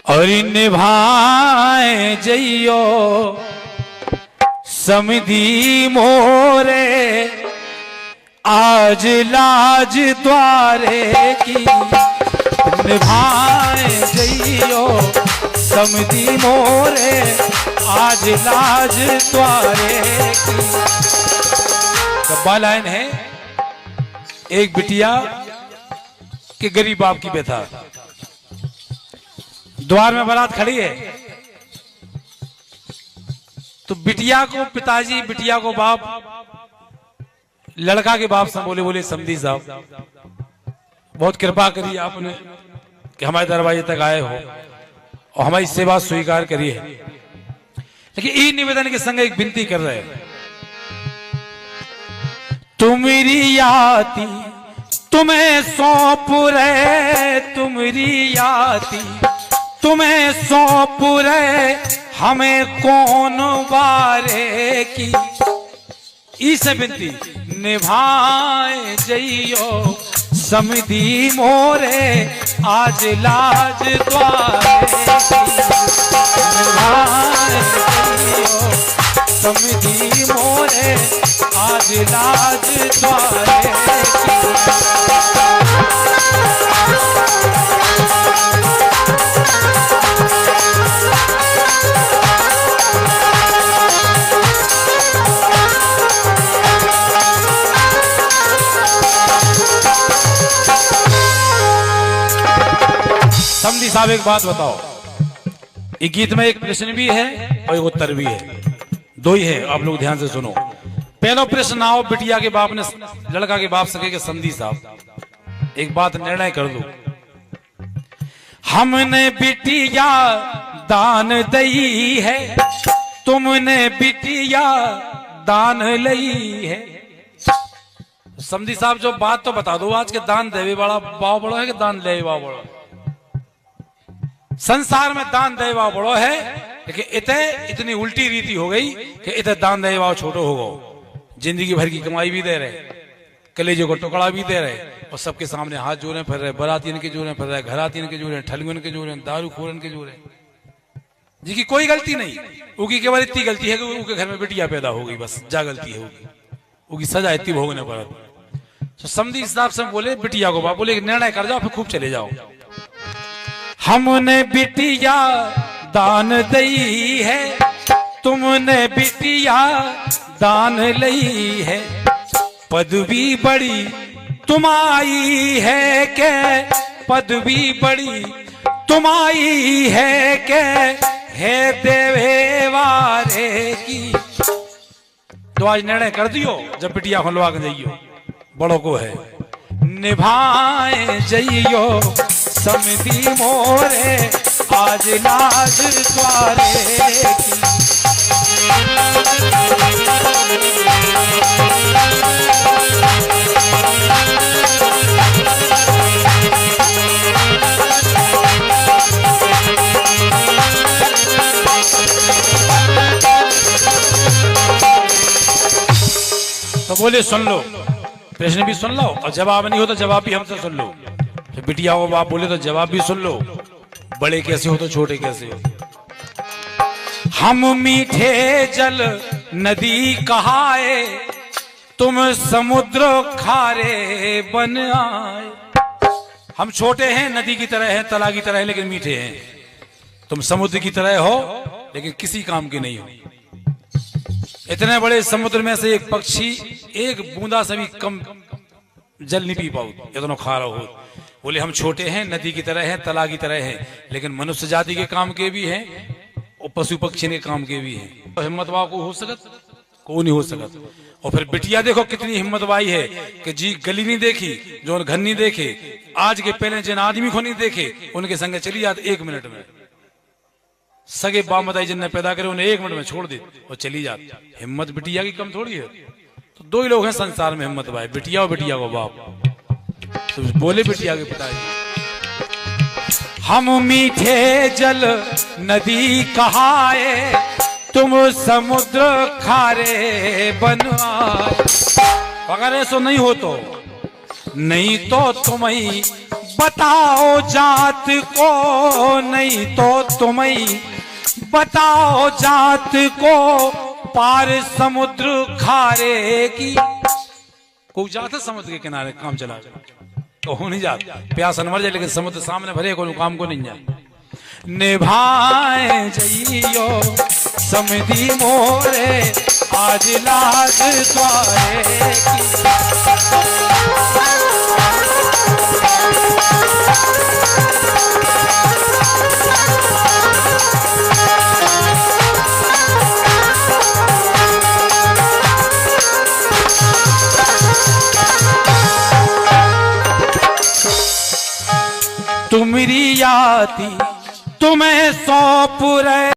और निभाए जइयो समधी मोरे आज लाज द्वारे की। निभाए जइयो समधी मोरे आज लाज द्वारे की। तो लाइन है, एक बिटिया के गरीब बाप की व्यथा। द्वार में बारात खड़ी है तो बिटिया को पिताजी, बिटिया को बाप, लड़का के बाप से बोले समधी साहब बहुत कृपा करी आपने कि हमारे दरवाजे तक आए हो और हमारी सेवा स्वीकार करी है, लेकिन ई निवेदन के संग एक विनती कर रहे हैं। तुम्हारी याती तुम्हें सौंप रहे, तुम्हारी याती तुम्हें सौंप रहे, हमें कौन बारे की। इसे विनती निभाए जइयो समधी मोरे आज लाज द्वारे की। निभाए जइयो समधी मोरे आज लाज द्वारे की। समधी साहब एक बात बताओ, ये गीत में एक प्रश्न भी है और एक उत्तर भी है, दो ही है, आप लोग ध्यान से सुनो। पहला प्रश्न आओ बिटिया के बाप ने लड़का के बाप से कहे कि समधी साहब एक बात निर्णय कर लो, हमने बिटिया दान दई है, तुमने बिटिया दान लई है। समधी साहब जो बात तो बता दो, आज के दान देवे वाला बाव बड़ो है कि दान ले बाव बड़ो? संसार में दान देवा बड़ो है, लेकिन इतनी उल्टी रीति हो गई कि इतने दान देवा छोटो हो गो। जिंदगी भर की कमाई भी दे रहे, कलेजे को टुकड़ा भी दे रहे और सबके सामने हाथ जोड़े फिर रहे, बरातियन के जोड़े फिर रहे, घरातियन के जोड़े, ठलगुन के जोड़े, दारू खोरन के जोड़े, जिसकी कोई गलती नहीं। उनकी केवल इतनी गलती है कि उनके घर में बिटिया पैदा हो गई, बस जा गलती है उनकी सजा इतनी भोगने पड़ा। तो समधी साहब से बोले बिटिया को बाप बोले निर्णय कर जाओ फिर खूब चले जाओ। हमने बिटिया दान दई है, तुमने बिटिया दान लई है, पदवी बड़ी तुम्हारी है के, पदवी बड़ी तुम्हारी है के, है देवे वारे की। तो आज निर्णय कर दियो, जब बिटिया हलवा के जाइयो बड़ों को है, निभाए जइयो समधी मोरे आज लाज द्वारे की। तो बोले सुन लो, प्रश्न भी सुन लो और जवाब नहीं हो तो जवाब भी हमसे सुन लो। तो बिटिया वो बाप बोले तो जवाब भी सुन लो, बड़े कैसे हो तो छोटे कैसे हो। हम मीठे जल नदी कहाए, तुम समुद्र खारे बन आए। हम छोटे हैं नदी की तरह हैं, तला की तरह हैं, लेकिन मीठे हैं। तुम समुद्र की तरह हो लेकिन किसी काम के नहीं हो। इतने बड़े समुद्र में से एक पक्षी एक बूंदा से भी कम जल नहीं पी पाओ, इतना खारा हो। बोले हम छोटे हैं, नदी की तरह हैं, तला की तरह हैं, लेकिन मनुष्य जाति के काम के भी हैं और पशु पक्षी के काम के भी हैं। तो हिम्मत वाह को हो सकत को नहीं हो सकत। और फिर बिटिया देखो कितनी हिम्मत वाई है कि जी गली नहीं देखी, जो घर नहीं देखे, आज के पहले जिन आदमी को नहीं देखे उनके संग चली जाती 1 मिनट में। सगे बाप मदाई जिनने पैदा करे उन्हें 1 मिनट में छोड़ दी और चली जाती। हिम्मत बिटिया की कम थोड़ी है। तो 2 ही लोग हैं संसार में हिम्मत वाले, बिटिया और बिटिया को बाप। तो बोले बिटिया के पिताजी हम मीठे जल नदी कहाए, तुम समुद्र खारे बन आए। अगर ऐसा नहीं हो तो नहीं तो तुम्हें बताओ जात को नहीं तो तुम्हें बताओ जात को पार समुद्र खारे की। कोई जात है समुद्र के किनारे काम चला तो हो नहीं जाता, प्यास न मर जाए लेकिन समुद्र सामने भरे को काम को नहीं जाए। निभाए जइयो समधी मोरे आज लाज द्वारे की। तुमरी याती तुम्हें सौंप रहे